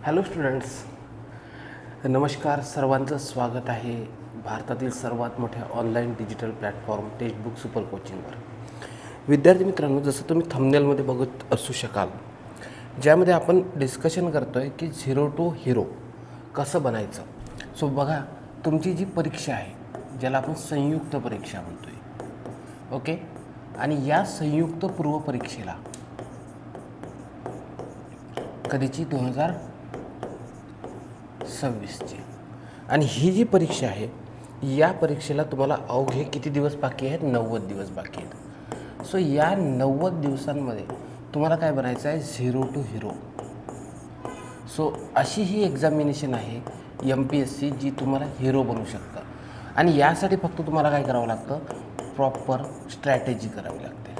Hello students, नमस्कार. सर्वांचं स्वागत आहे भारतातील सर्वात मोठ्या online digital platform textbook super कोचिंगवर. विद्यार्थी मित्रांनो, जसं तुम्ही थंबनेलमध्ये बघत असू शकाल, ज्यामध्ये आपण डिस्कशन करतो आहे की 0 to हिरो कसं बनायचं. सो बघा, तुमची जी परीक्षा आहे ज्याला आपण संयुक्त परीक्षा म्हणतो आहे, ओके. आणि या संयुक्त पूर्व परीक्षेला कधीची 2026ची, आणि ही जी परीक्षा आहे या परीक्षेला तुम्हाला अवघे किती दिवस बाकी आहेत? 90 दिवस बाकी आहेत. सो या 90 दिवसांमध्ये तुम्हाला काय बनायचं आहे? 0 to हिरो. सो अशी ही एक्झामिनेशन आहे MPSC जी तुम्हाला हिरो बनवू शकतं. आणि यासाठी फक्त तुम्हाला काय करावं लागतं? प्रॉपर स्ट्रॅटेजी करावी लागते.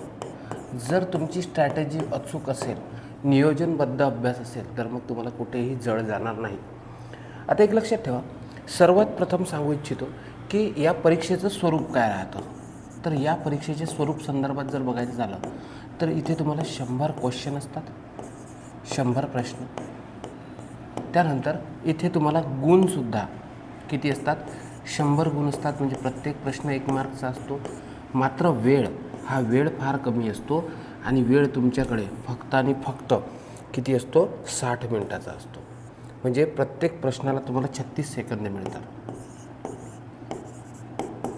जर तुमची स्ट्रॅटेजी अचूक असेल, नियोजनबद्ध अभ्यास असेल, तर मग तुम्हाला कुठेही जळ जाणार नाही. आता एक लक्षात ठेवा, सर्वात प्रथम सांगू इच्छितो की या परीक्षेचं स्वरूप काय राहतं. तर या परीक्षेचे स्वरूप संदर्भात जर बघायचं झालं तर इथे तुम्हाला 100 क्वेश्चन असतात, 100 प्रश्न. त्यानंतर इथे तुम्हाला गुणसुद्धा किती असतात? 100 गुण असतात. म्हणजे प्रत्येक प्रश्न 1 मार्कचा असतो. मात्र हा वेळ फार कमी असतो आणि वेळ तुमच्याकडे फक्त आणि फक्त किती असतो? 60 मिनिटाचा असतो. म्हणजे प्रत्येक प्रश्नाला तुम्हाला 36 सेकंद मिळतात.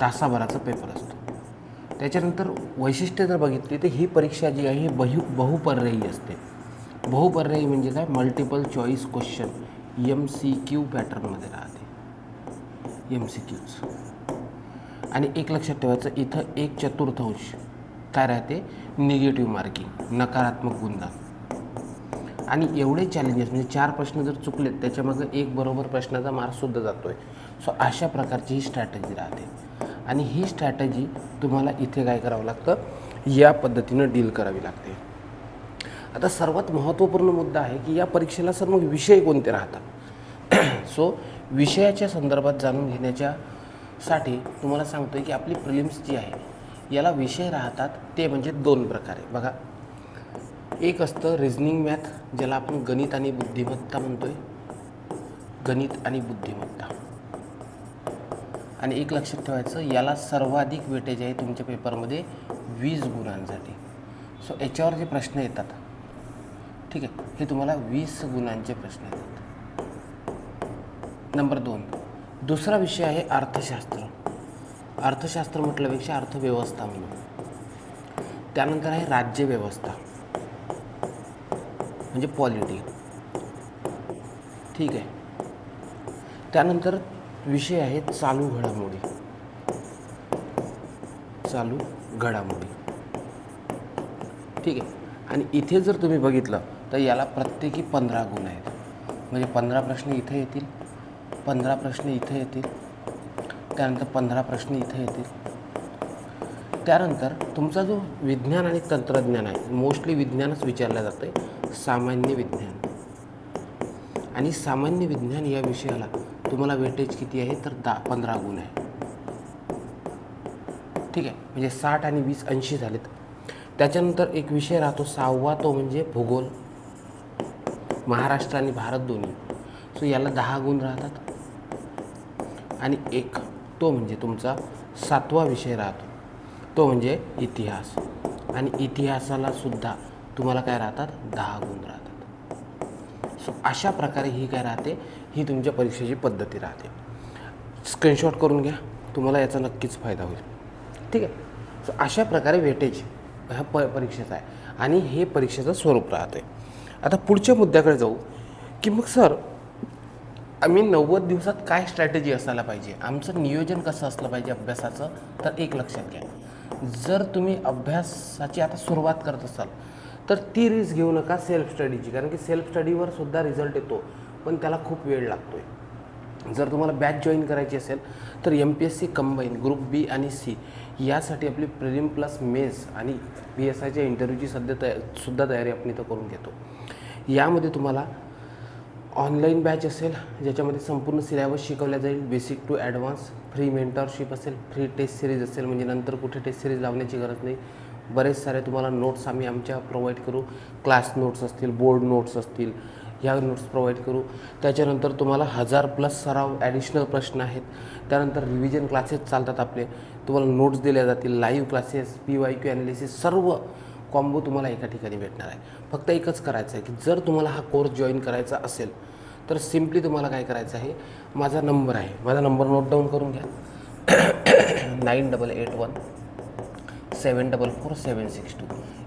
तासाभराचा पेपर असतो. त्याच्यानंतर वैशिष्ट्य जर बघितली तर ही परीक्षा जी आहे ही बहुपर्यायी असते. बहुपर्यायी म्हणजे काय? मल्टिपल चॉईस क्वेश्चन MCQ पॅटर्नमध्ये राहते. MCQज. आणि एक लक्षात ठेवायचं, इथं 1/4 काय राहते? निगेटिव्ह मार्किंग, नकारात्मक गुणधर्म. आणि एवढे चॅलेंजेस म्हणजे 4 प्रश्न जर चुकलेत त्याच्यामागं 1 बरोबर प्रश्नाचा मार्कसुद्धा जातो आहे. सो अशा प्रकारची ही स्ट्रॅटेजी राहते. आणि ही स्ट्रॅटेजी तुम्हाला इथे काय करावं लागतं? या पद्धतीनं डील करावी लागते. आता सर्वात महत्त्वपूर्ण मुद्दा आहे की या परीक्षेला सर मग विषय कोणते राहतात. सो विषयाच्या संदर्भात जाणून घेण्याच्यासाठी तुम्हाला सांगतो आहे की आपली प्रिलिम्स जी आहे याला विषय राहतात ते म्हणजे 2 प्रकारे. बघा, एक असतं रिझनिंग मॅथ, ज्याला आपण गणित आणि बुद्धिमत्ता म्हणतोय. गणित आणि बुद्धिमत्ता. आणि एक लक्षात ठेवायचं, याला सर्वाधिक वेटेज आहे तुमच्या पेपरमध्ये 20 गुणांसाठी. सो याच्यावर जे प्रश्न येतात, ठीक आहे, हे तुम्हाला 20 गुणांचे प्रश्न येतात. नंबर 2, दुसरा विषय आहे अर्थशास्त्र. अर्थशास्त्र म्हटल्यापेक्षा अर्थव्यवस्था म्हणून. त्यानंतर आहे राज्यव्यवस्था म्हणजे पॉलिटी, ठीक आहे. त्यानंतर विषय आहे चालू घडामोडी. ठीक आहे. आणि इथे जर तुम्ही बघितलं तर याला प्रत्येकी 15 गुण आहेत. म्हणजे 15 प्रश्न इथे येतील, 15 प्रश्न इथे येतील, त्यानंतर 15 प्रश्न इथे येतील. त्यानंतर तुमचा जो विज्ञान आणि तंत्रज्ञान आहे, मोस्टली विज्ञानच विचारलं जातं आहे, सामान्य विज्ञान. आणि सामान्य विज्ञान या विषयाला तुम्हाला वेटेज किती आहे? तर 15 गुण आहे. ठीक आहे. म्हणजे 60 आणि 20 80 झालेत. त्याच्यानंतर एक विषय राहतो 6वा, तो म्हणजे भूगोल, महाराष्ट्र आणि भारत दोन्ही. सो याला 10 गुण राहतात. आणि एक तो म्हणजे तुमचा 7वा विषय राहतो, तो म्हणजे इतिहास. आणि इतिहासाला सुद्धा तुम्हाला काय राहतात? 10 गुण राहतात. सो अशा प्रकारे ही काय राहते? ही तुमच्या परीक्षेची पद्धती राहते. स्क्रीनशॉट करून घ्या, तुम्हाला याचा नक्कीच फायदा होईल. ठीक आहे. सो अशा प्रकारे वेटेज ह्या परीक्षेचा आहे आणि हे परीक्षेचं स्वरूप राहते. आता पुढच्या मुद्द्याकडे जाऊ की मग सर आम्ही 90 दिवसात काय स्ट्रॅटेजी असायला पाहिजे, आमचं नियोजन कसं असलं पाहिजे अभ्यासाचं. तर एक लक्षात घ्या, जर तुम्ही अभ्यासाची आता सुरुवात करत असाल तर ती रिस्क घेऊ नका सेल्फ स्टडीची. कारण की सेल्फ स्टडीवर सुद्धा रिझल्ट येतो, पण त्याला खूप वेळ लागतो आहे. जर तुम्हाला बॅच जॉईन करायची असेल तर MPSC कंबाईन ग्रुप B आणि C यासाठी आपली प्रिलिम प्लस मेन्स आणि PSIच्या इंटरव्ह्यूची सुद्धा तयारी आपण इथं करून घेतो. यामध्ये तुम्हाला ऑनलाईन बॅच असेल ज्याच्यामध्ये संपूर्ण सिलेबस शिकवल्या जाईल, basic to advance. Free mentorship असेल, फ्री टेस्ट सिरीज असेल, म्हणजे नंतर कुठे टेस्ट सिरीज लावण्याची गरज नाही. बरेच सारे तुम्हाला नोट्स आम्ही आमच्या प्रोव्हाइड करू. क्लास नोट्स असतील, बोर्ड नोट्स असतील, ह्या नोट्स प्रोव्हाइड करू. त्याच्यानंतर तुम्हाला 1000+ सराव ॲडिशनल प्रश्न आहेत. त्यानंतर रिव्हिजन क्लासेस चालतात आपले, तुम्हाला नोट्स दिल्या जातील, लाईव्ह क्लासेस, PYQ ॲनालिसिस, सर्व कॉम्बो तुम्हाला एका ठिकाणी भेटणार आहे. फक्त एकच करायचं आहे की जर तुम्हाला हा कोर्स जॉईन करायचा असेल तर सिम्पली तुम्हाला काय करायचं आहे, माझा नंबर आहे, माझा नंबर नोट डाऊन करून घ्या. 9881744762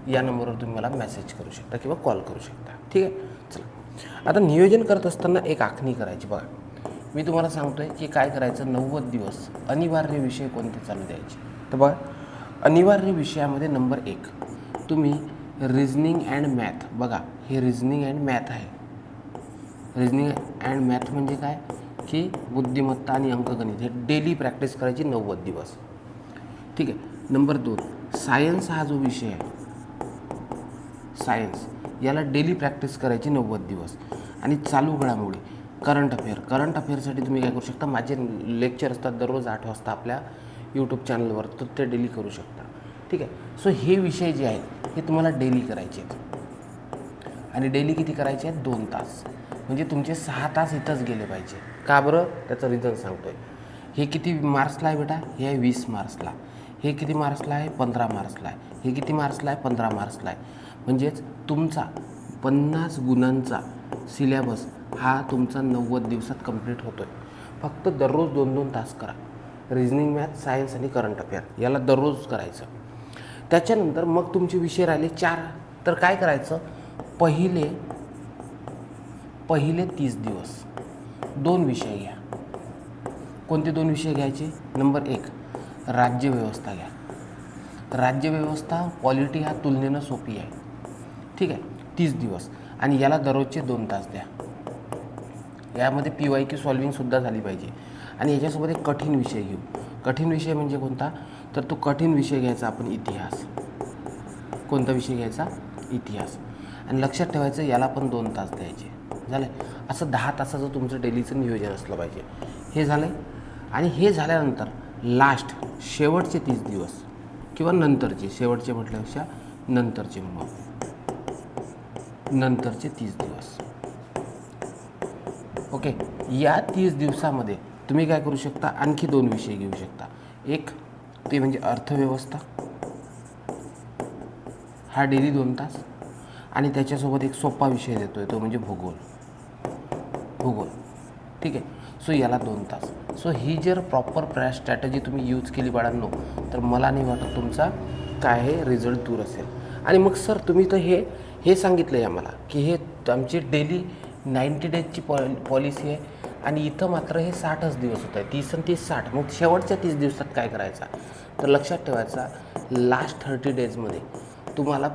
या नंबरवर तुम्ही मला मेसेज करू शकता किंवा कॉल करू शकता. ठीक आहे. चला, आता नियोजन करत असताना एक आखणी करायची. बघा, मी तुम्हाला सांगतो आहे की काय करायचं, 90 दिवस अनिवार्य विषय कोणते चालू द्यायचे. तर बघा, अनिवार्य विषयामध्ये नंबर 1 तुम्ही रिझनिंग अँड मॅथ. बघा, हे रिझनिंग अँड मॅथ आहे. रिझनिंग अँड मॅथ म्हणजे काय की बुद्धिमत्ता आणि अंकगणित हे डेली प्रॅक्टिस करायची 90 दिवस. ठीक आहे. नंबर 2 सायन्स हा जो विषय आहे, सायन्स याला डेली प्रॅक्टिस करायची 90 दिवस. आणि चालू घडामोडी, करंट अफेअरसाठी तुम्ही काय करू शकता, माझे लेक्चर असतात दररोज 8 वाजता आपल्या यूट्यूब चॅनलवर, तर ते डेली करू शकता. ठीक आहे. सो हे विषय जे आहेत हे तुम्हाला डेली करायचे आहेत. आणि डेली किती करायचे आहेत, 2 तास. म्हणजे तुमचे 6 तास इथंच गेले पाहिजे. का बरं, त्याचं रिझन सांगतो आहे. हे किती मार्क्सला आहे बेटा, हे आहे 20 मार्क्सला. हे किती मार्क्सला आहे, 15 मार्क्सला आहे. हे किती मार्क्सला आहे, 15 मार्क्सला आहे. म्हणजेच तुमचा 50 गुणांचा सिलेबस हा तुमचा 90 दिवसात कंप्लीट होतो आहे. फक्त दररोज 2-2 तास करा. रिझनिंग, मॅथ, सायन्स आणि करंट अफेअर याला दररोज करायचं. त्याच्यानंतर मग तुमचे विषय राहिले 4. तर काय करायचं, पहिले 30 दिवस 2 विषय घ्या. कोणते 2 विषय घ्यायचे, नंबर 1 राज्यव्यवस्था घ्या. राज्यव्यवस्था पॉलिटी हा तुलनेनं सोपी आहे. ठीक आहे. 30 दिवस आणि याला दररोजचे 2 तास द्या. यामध्ये PYQ सॉल्विंगसुद्धा झाली पाहिजे. आणि याच्यासोबत एक कठीण विषय घेऊ. कठीण विषय म्हणजे कोणता, तर तो कठीण विषय घ्यायचा आपण इतिहास. कोणता विषय घ्यायचा, इतिहास. आणि लक्षात ठेवायचं याला पण 2 तास द्यायचे. झालं. असं 10 तासाचं तुमचं डेलीचं नियोजन असलं पाहिजे. हे झालं. आणि हे झाल्यानंतर लास्ट शेवटचे 30 दिवस किंवा नंतरचे, शेवटचे म्हटल्यापेक्षा नंतरचे म्हणून, नंतरचे 30 दिवस. ओके. या 30 दिवसामध्ये तुम्ही काय करू शकता, आणखी 2 विषय घेऊ शकता. एक ते म्हणजे अर्थव्यवस्था, हा डेली 2 तास. आणि त्याच्यासोबत एक सोपा विषय देतो आहे, तो म्हणजे भूगोल. ठीक आहे. सो याला 2 तास. सो ही जर प्रॉपर स्ट्रॅटजी तुम्ही यूज केली बाळांनो, तर मला नाही वाटत तुमचा काय आहे रिझल्ट दूर असेल. आणि मग सर तुम्ही तर हे सांगितलं आहे आम्हाला की हे आमची डेली 90 डेजची पॉलिसी आहे आणि इथं मात्र हे 60च दिवस होत आहे, 30 आणि 30 60. मग शेवटच्या 30 दिवसात काय करायचा, तर लक्षात ठेवायचा लास्ट 30 डेजमध्ये तुम्हाला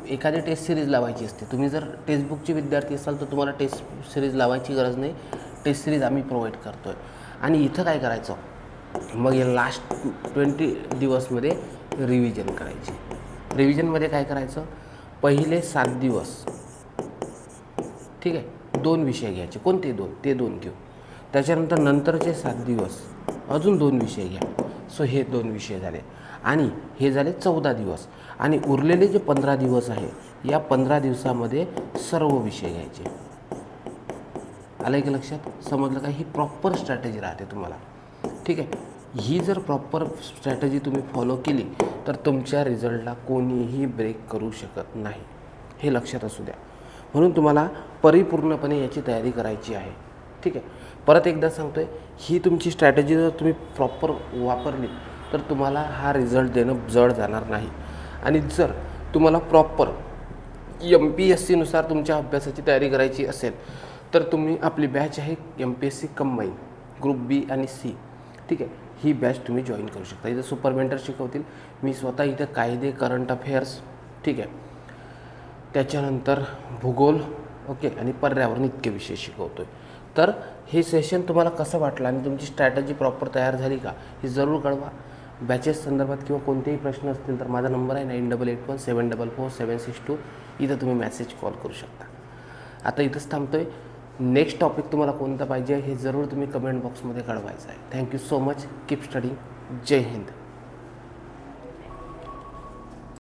एखादी टेस्ट सिरीज लावायची असते. तुम्ही जर टेक्स्टबुकचे विद्यार्थी असाल तर तुम्हाला टेस्ट सिरीज लावायची गरज नाही. टेस्ट सिरीज आम्ही प्रोव्हाइड करतो आहे. आणि इथं काय करायचं, मग या लास्ट 20 दिवसमध्ये रिव्हिजन करायची. रिव्हिजनमध्ये काय करायचं, पहिले 7 दिवस ठीक आहे 2 विषय घ्यायचे. कोणते 2, ते 2 घेऊ. त्याच्यानंतर नंतरचे 7 दिवस अजून 2 विषय घ्या. सो हे 2 विषय झाले आणि हे झाले 14 दिवस. आणि उरलेले जे 15 दिवस आहे, या 15 दिवसामध्ये सर्व विषय घ्यायचे. आलं की लक्षात, समजलं का. ही प्रॉपर स्ट्रॅटेजी राहते तुम्हाला. ठीक आहे. ही जर प्रॉपर स्ट्रॅटेजी तुम्ही फॉलो केली तर तुमच्या रिझल्टला कोणीही ब्रेक करू शकत नाही. हे लक्षात असू द्या. म्हणून तुम्हाला परिपूर्णपणे याची तयारी करायची आहे. ठीक आहे. परत एकदा सांगतो आहे, ही तुमची स्ट्रॅटेजी जर तुम्ही प्रॉपर वापरली तर तुम्हाला हा रिझल्ट देणं जड जाणार नाही. आणि जर तुम्हाला प्रॉपर MPSCनुसार तुमच्या अभ्यासाची तयारी करायची असेल तर तुम्ही आपली बॅच आहे MPSC कंबाईन ग्रुप B आणि C. ठीक आहे. ही बॅच तुम्ही जॉईन करू शकता. इथं सुपर मेंटर शिकवतील. मी स्वतः इथं कायदे, करंट अफेअर्स, ठीक आहे, त्याच्यानंतर भूगोल, ओके, आणि पर्यावरण इतके विषय शिकवतो आहे. तर हे सेशन तुम्हाला कसं वाटलं आणि तुमची स्ट्रॅटेजी प्रॉपर तयार झाली का हे जरूर कळवा. बॅचेस संदर्भात किंवा कोणतेही प्रश्न असतील तर माझा नंबर आहे 9881744762. इथं तुम्ही मेसेज कॉल करू शकता. आता इथंच थांबतो आहे. नेक्स्ट टॉपिक तुम्हाला कोणता पाहिजे हे जरूर तुम्ही कमेंट बॉक्समध्ये कळवायचं आहे. Thank you so much. Keep studying. Jai Hind.